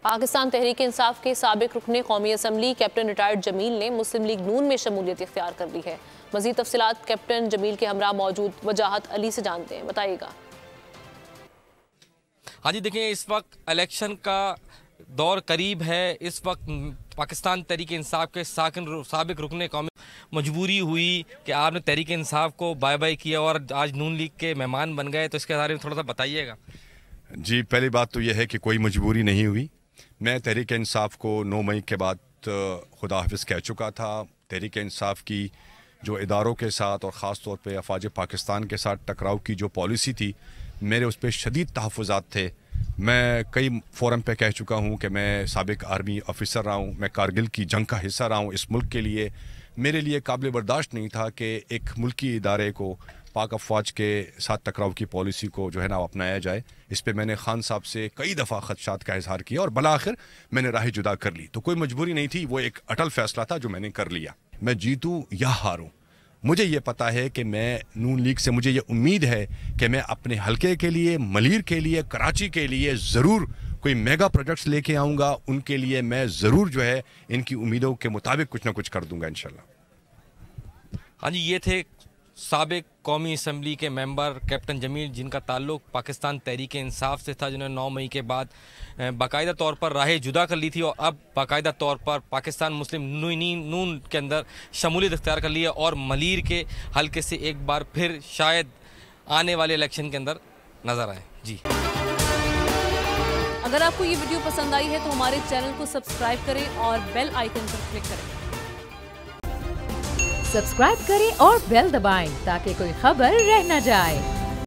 पाकिस्तान तहरीक इंसाफ के साबिक रुकने कौमी असम्बली कैप्टन रिटायर्ड जमील ने मुस्लिम लीग नून में शमूलियत इख्तियार कर ली है। मजीद तफसीलात कैप्टन जमील के हमरा मौजूद वजाहत अली से जानते हैं, बताइएगा। हाँ जी, देखिए इस वक्त इलेक्शन का दौर करीब है। इस वक्त पाकिस्तान तहरीक इंसाफ के साबिक रुकने कौमी मजबूरी हुई कि आपने तहरीक इंसाफ को बाय बाय किया और आज नून लीग के मेहमान बन गए, तो इसके बारे में थोड़ा सा बताइएगा। जी, पहली बात तो यह है कि कोई मजबूरी नहीं हुई। मैं तहरीक इंसाफ को 9 मई के बाद खुदा हाफिज़ कह चुका था। तहरीक इंसाफ की जो इदारों के साथ और ख़ास तौर पे अफवाज पाकिस्तान के साथ टकराव की जो पॉलिसी थी, मेरे उस पर शदीद तहफ़्फ़ुज़ात थे। मैं कई फ़ोरम पे कह चुका हूँ कि मैं साबिक आर्मी ऑफिसर रहा हूँ, मैं कारगिल की जंग का हिस्सा रहा हूँ। इस मुल्क के लिए मेरे लिए काबिल बर्दाश्त नहीं था कि एक मुल्की इदारे को पाक अफवाज के साथ टकराव की पॉलिसी को जो है ना अपनाया जाए। इस पे मैंने खान साहब से कई दफ़ा खदशात का इजहार किया और भला आखिर मैंने राह जुदा कर ली। तो कोई मजबूरी नहीं थी, वो एक अटल फैसला था जो मैंने कर लिया। मैं जीतूँ या हारूँ, मुझे ये पता है कि मैं नून लीग से, मुझे ये उम्मीद है कि मैं अपने हलके के लिए, मलीर के लिए, कराची के लिए ज़रूर कोई मेगा प्रोजेक्ट्स लेके आऊँगा। उनके लिए मैं ज़रूर जो है इनकी उम्मीदों के मुताबिक कुछ ना कुछ कर दूँगा इंशाल्लाह। हाँ जी, ये थे साबिक कौमी असम्बली के मेंबर कैप्टन जमील, जिनका ताल्लुक पाकिस्तान तहरीक इंसाफ से था, जिन्होंने 9 मई के बाद बाकायदा तौर पर राह जुदा कर ली थी और अब बाकायदा तौर पर पाकिस्तान मुस्लिम नून के अंदर शमूलियत इख्तियार कर ली है और मलीर के हल्के से एक बार फिर शायद आने वाले इलेक्शन के अंदर नज़र आए। जी, अगर आपको ये वीडियो पसंद आई है तो हमारे चैनल को सब्सक्राइब करें और बेल आइकन पर क्लिक करें। सब्सक्राइब करें और बेल दबाएं ताकि कोई खबर रह न जाए।